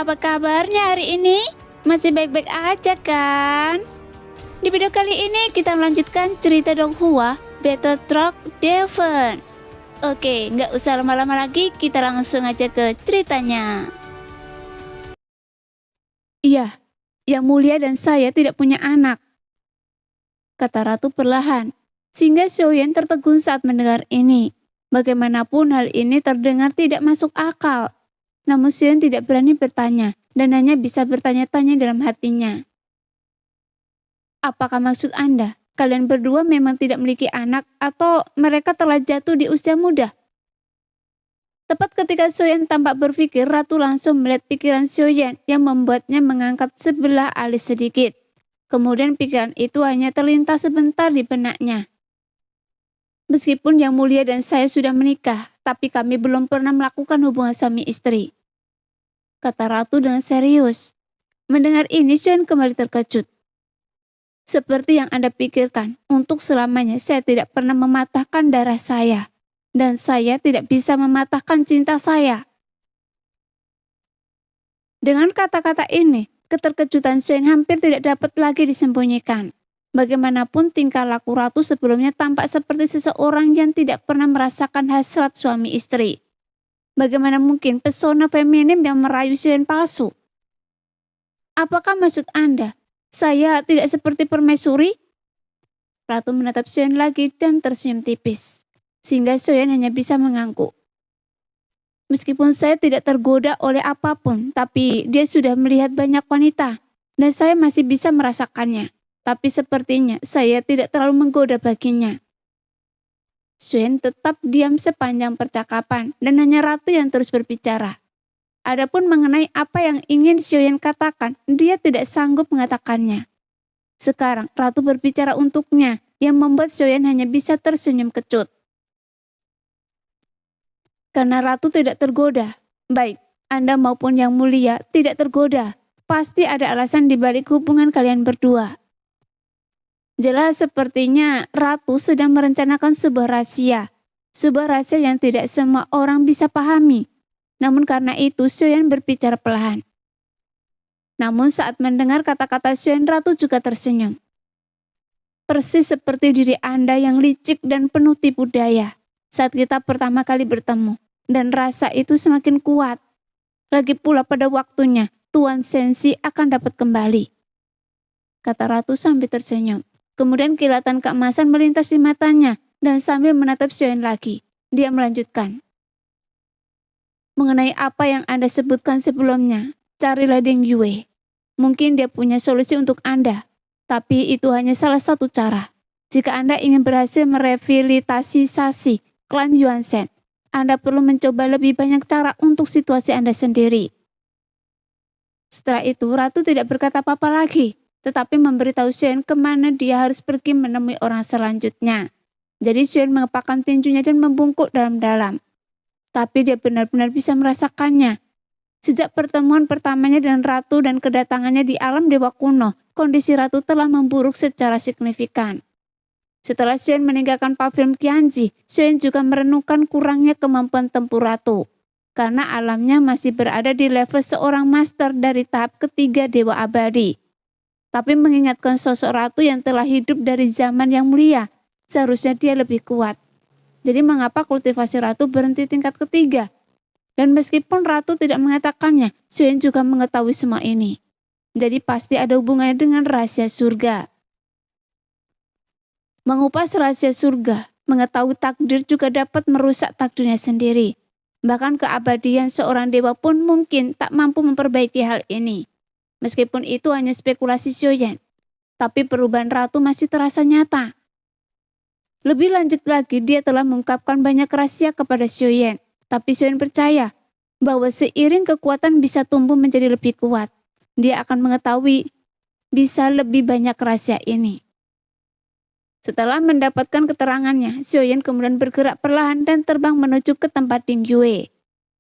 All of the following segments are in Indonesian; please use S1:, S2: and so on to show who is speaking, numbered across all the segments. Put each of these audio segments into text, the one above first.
S1: Apa kabarnya hari ini? Masih baik-baik aja kan? Di video kali ini kita melanjutkan cerita Donghua, Battle Truck Devon. Oke, nggak usah lama-lama lagi, kita langsung aja ke ceritanya. Iya, Yang Mulia dan saya tidak punya anak, kata Ratu perlahan, sehingga Xiaoyan tertegun saat mendengar ini. Bagaimanapun hal ini terdengar tidak masuk akal. Namun Xiaoyan tidak berani bertanya, dan hanya bisa bertanya-tanya dalam hatinya. Apakah maksud Anda, kalian berdua memang tidak memiliki anak atau mereka telah jatuh di usia muda? Tepat ketika Xiaoyan tampak berpikir, Ratu langsung melihat pikiran Xiaoyan yang membuatnya mengangkat sebelah alis sedikit. Kemudian pikiran itu hanya terlintas sebentar di benaknya. Meskipun Yang Mulia dan saya sudah menikah, tapi kami belum pernah melakukan hubungan suami istri, kata Ratu dengan serius. Mendengar ini, Xiaoyan kembali terkejut. Seperti yang Anda pikirkan, untuk selamanya saya tidak pernah mematahkan darah saya. Dan saya tidak bisa mematahkan cinta saya. Dengan kata-kata ini, keterkejutan Xiaoyan hampir tidak dapat lagi disembunyikan. Bagaimanapun tingkah laku Ratu sebelumnya tampak seperti seseorang yang tidak pernah merasakan hasrat suami istri. Bagaimana mungkin pesona feminim yang merayu Xiaoyan palsu? Apakah maksud Anda, saya tidak seperti permaisuri? Ratu menatap Xiaoyan lagi dan tersenyum tipis, sehingga Xiaoyan hanya bisa mengangguk. Meskipun saya tidak tergoda oleh apapun, tapi dia sudah melihat banyak wanita, dan saya masih bisa merasakannya. Tapi sepertinya saya tidak terlalu menggoda baginya. Xiaoyan tetap diam sepanjang percakapan, dan hanya Ratu yang terus berbicara. Adapun mengenai apa yang ingin Xiaoyan katakan, dia tidak sanggup mengatakannya. Sekarang Ratu berbicara untuknya, yang membuat Xiaoyan hanya bisa tersenyum kecut. Karena Ratu tidak tergoda. Baik, Anda maupun Yang Mulia tidak tergoda. Pasti ada alasan di balik hubungan kalian berdua. Jelas sepertinya Ratu sedang merencanakan sebuah rahasia. Sebuah rahasia yang tidak semua orang bisa pahami. Namun karena itu Xiaoyan berbicara perlahan. Namun saat mendengar kata-kata Xiaoyan, Ratu juga tersenyum. Persis seperti diri Anda yang licik dan penuh tipu daya saat kita pertama kali bertemu, dan rasa itu semakin kuat. Lagi pula pada waktunya, Tuan Sensi akan dapat kembali, kata Ratu sambil tersenyum. Kemudian kilatan keemasan melintas di matanya, dan sambil menatap Xiaoyan lagi, dia melanjutkan. Mengenai apa yang Anda sebutkan sebelumnya, carilah Deng Yue. Mungkin dia punya solusi untuk Anda, tapi itu hanya salah satu cara. Jika Anda ingin berhasil merehabilitasisi klan Yuanzhen, Anda perlu mencoba lebih banyak cara untuk situasi Anda sendiri. Setelah itu, Ratu tidak berkata apa-apa lagi, tetapi memberitahu Xiaoyan kemana dia harus pergi menemui orang selanjutnya. Jadi Xiaoyan mengepakkan tinjunya dan membungkuk dalam-dalam. Tapi dia benar-benar bisa merasakannya. Sejak pertemuan pertamanya dengan Ratu dan kedatangannya di alam dewa kuno, kondisi Ratu telah memburuk secara signifikan. Setelah Xiaoyan meninggalkan pavilion Qianji, Xiaoyan juga merenungkan kurangnya kemampuan tempur Ratu, karena alamnya masih berada di level seorang master dari tahap ketiga Dewa Abadi. Tapi mengingatkan sosok Ratu yang telah hidup dari zaman Yang Mulia, seharusnya dia lebih kuat. Jadi mengapa kultivasi Ratu berhenti tingkat ketiga? Dan meskipun Ratu tidak mengatakannya, Xiaoyan juga mengetahui semua ini. Jadi pasti ada hubungannya dengan rahasia surga. Mengupas rahasia surga, mengetahui takdir juga dapat merusak takdirnya sendiri. Bahkan keabadian seorang dewa pun mungkin tak mampu memperbaiki hal ini. Meskipun itu hanya spekulasi Xiaoyan, tapi perubahan Ratu masih terasa nyata. Lebih lanjut lagi, dia telah mengungkapkan banyak rahasia kepada Xiaoyan, tapi Xiaoyan percaya bahwa seiring kekuatan bisa tumbuh menjadi lebih kuat, dia akan mengetahui bisa lebih banyak rahasia ini. Setelah mendapatkan keterangannya, Xiaoyan kemudian bergerak perlahan dan terbang menuju ke tempat Ding Yue.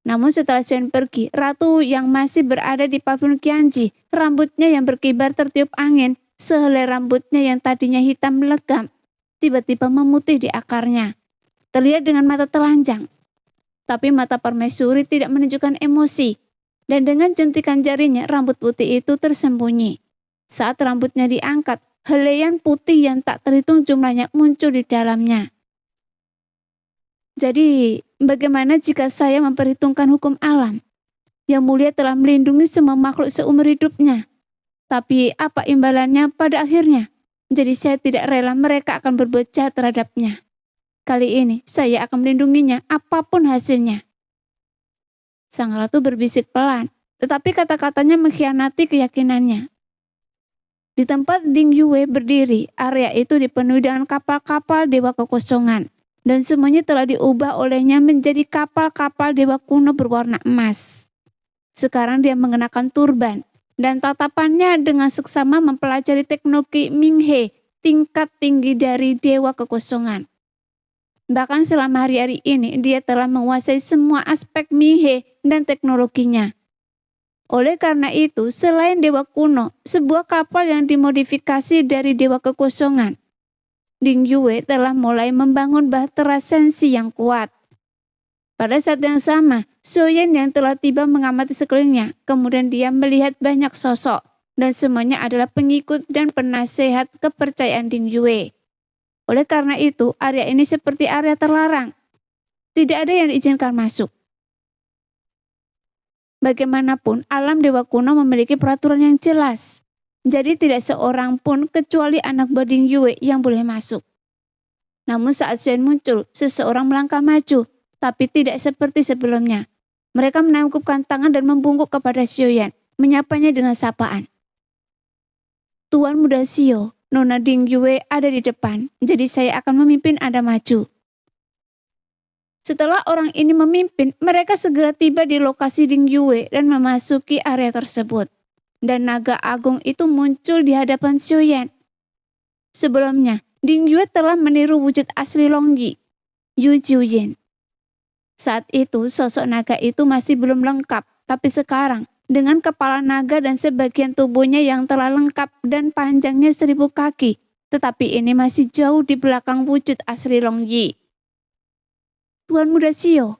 S1: Namun setelah Xiaoyan pergi, Ratu yang masih berada di pavilion Qianji, rambutnya yang berkibar tertiup angin, sehelai rambutnya yang tadinya hitam legam, tiba-tiba memutih di akarnya. Terlihat dengan mata telanjang. Tapi mata permaisuri tidak menunjukkan emosi. Dan dengan jentikan jarinya, rambut putih itu tersembunyi. Saat rambutnya diangkat, helaian putih yang tak terhitung jumlahnya muncul di dalamnya. Jadi, bagaimana jika saya memperhitungkan hukum alam? Yang mulia telah melindungi semua makhluk seumur hidupnya. Tapi apa imbalannya pada akhirnya? Jadi saya tidak rela mereka akan berbuat jahat terhadapnya. Kali ini saya akan melindunginya apapun hasilnya. Sang ratu berbisik pelan, tetapi kata-katanya mengkhianati keyakinannya. Di tempat Ding Yue berdiri, area itu dipenuhi dengan kapal-kapal dewa kekosongan. Dan semuanya telah diubah olehnya menjadi kapal-kapal dewa kuno berwarna emas. Sekarang dia mengenakan turban, dan tatapannya dengan seksama mempelajari teknologi Minghe, tingkat tinggi dari dewa kekosongan. Bahkan selama hari-hari ini, dia telah menguasai semua aspek Minghe dan teknologinya. Oleh karena itu, selain dewa kuno, sebuah kapal yang dimodifikasi dari dewa kekosongan, Ding Yue telah mulai membangun bahtera sensi yang kuat. Pada saat yang sama, Soyen yang telah tiba mengamati sekelilingnya, kemudian dia melihat banyak sosok, dan semuanya adalah pengikut dan penasehat kepercayaan Ding Yue. Oleh karena itu, area ini seperti area terlarang. Tidak ada yang diizinkan masuk. Bagaimanapun, alam dewa kuno memiliki peraturan yang jelas. Jadi tidak seorang pun kecuali anak buah Ding Yue yang boleh masuk. Namun saat Soyen muncul, seseorang melangkah maju, tapi tidak seperti sebelumnya. Mereka menangkupkan tangan dan membungkuk kepada Soyen, menyapanya dengan sapaan. Tuan Muda Xio, Nona Ding Yue ada di depan, jadi saya akan memimpin Anda maju. Setelah orang ini memimpin, mereka segera tiba di lokasi Ding Yue dan memasuki area tersebut. Dan naga agung itu muncul di hadapan Soyen. Sebelumnya, Ding Yue telah meniru wujud asli Long Yi, Yu Jiuyin. Saat itu, sosok naga itu masih belum lengkap, tapi sekarang, dengan kepala naga dan sebagian tubuhnya yang telah lengkap dan panjangnya 1000 kaki, tetapi ini masih jauh di belakang wujud asli Long Yi. Tuan Muda Xio.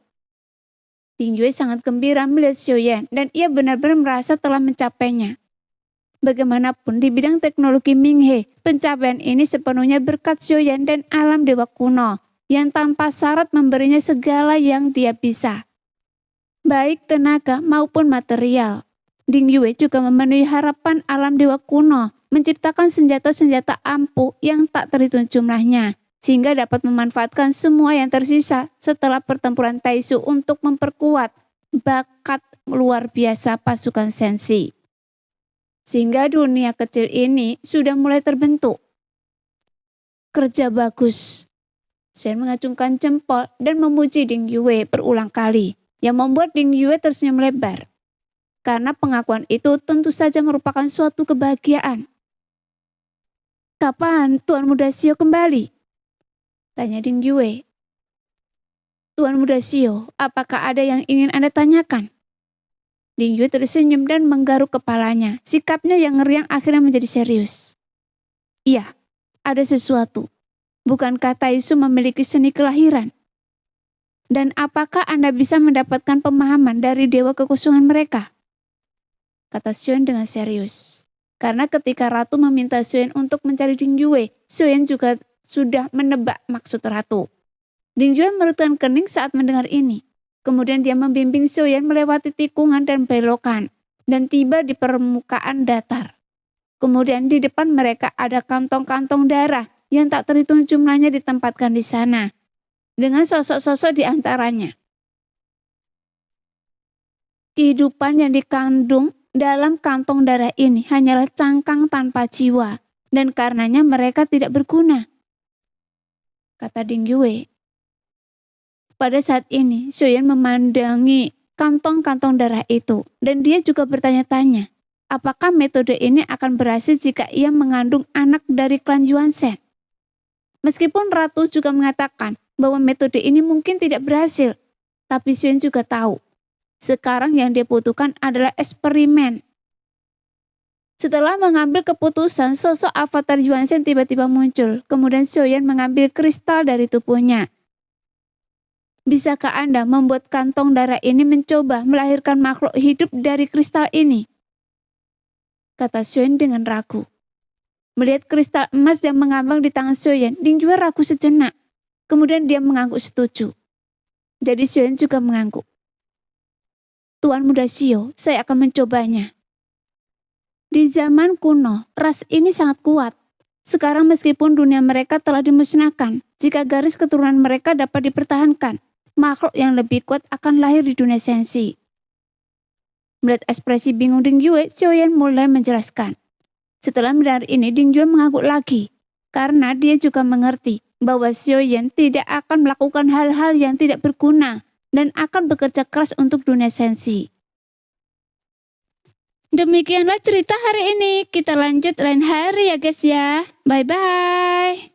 S1: Ding Yue sangat gembira melihat Soyen dan ia benar-benar merasa telah mencapainya. Bagaimanapun di bidang teknologi Minghe, pencapaian ini sepenuhnya berkat Soyen dan alam dewa kuno yang tanpa syarat memberinya segala yang dia bisa. Baik tenaga maupun material. Ding Yue juga memenuhi harapan alam dewa kuno, menciptakan senjata-senjata ampuh yang tak terhitung jumlahnya, sehingga dapat memanfaatkan semua yang tersisa setelah pertempuran Taishu untuk memperkuat bakat luar biasa pasukan Sensi. Sehingga dunia kecil ini sudah mulai terbentuk. Kerja bagus. Soyen mengacungkan jempol dan memuji Ding Yue berulang kali, yang membuat Ding Yue tersenyum lebar. Karena pengakuan itu tentu saja merupakan suatu kebahagiaan. Kapan Tuan Muda Xio kembali? Tanya Ding Yue. Tuan Muda Xio, apakah ada yang ingin Anda tanyakan? Ding Yue tersenyum dan menggaruk kepalanya. Sikapnya yang ngeriang akhirnya menjadi serius. Iya, ada sesuatu. Bukankah Taishu memiliki seni kelahiran? Dan apakah Anda bisa mendapatkan pemahaman dari dewa kekosongan mereka? Kata Soyen dengan serius. Karena ketika Ratu meminta Soyen untuk mencari Ding Yue, Soyen juga sudah menebak maksud Ratu. Ding Yue merutkan kening saat mendengar ini. Kemudian dia membimbing Soyen melewati tikungan dan belokan, dan tiba di permukaan datar. Kemudian di depan mereka ada kantong-kantong darah yang tak terhitung jumlahnya ditempatkan di sana, dengan sosok-sosok di antaranya. Kehidupan yang dikandung dalam kantong darah ini hanyalah cangkang tanpa jiwa, dan karenanya mereka tidak berguna, kata Ding Yue. Pada saat ini, Soyen memandangi kantong-kantong darah itu, dan dia juga bertanya-tanya, apakah metode ini akan berhasil jika ia mengandung anak dari klan Yuanzhen? Meskipun Ratu juga mengatakan bahwa metode ini mungkin tidak berhasil, tapi Soyen juga tahu, sekarang yang dibutuhkan adalah eksperimen. Setelah mengambil keputusan, sosok avatar Yuanzhen tiba-tiba muncul. Kemudian Soyen mengambil kristal dari tubuhnya. Bisakah Anda membuat kantong darah ini mencoba melahirkan makhluk hidup dari kristal ini? Kata Xuyen dengan ragu. Melihat kristal emas yang mengambang di tangan Xuyen, Ding Yue ragu sejenak. Kemudian dia mengangguk setuju. Jadi Xuyen juga mengangguk. Tuan Muda Xiao, saya akan mencobanya. Di zaman kuno, ras ini sangat kuat. Sekarang meskipun dunia mereka telah dimusnahkan, jika garis keturunan mereka dapat dipertahankan, makhluk yang lebih kuat akan lahir di dunia sensi. Melihat ekspresi bingung Ding Yue, Xiaoyan mulai menjelaskan. Setelah mendengar ini, Ding Yue mengangguk lagi, karena dia juga mengerti bahwa Xiaoyan tidak akan melakukan hal-hal yang tidak berguna dan akan bekerja keras untuk dunia sensi. Demikianlah cerita hari ini. Kita lanjut lain hari ya guys ya. Bye-bye.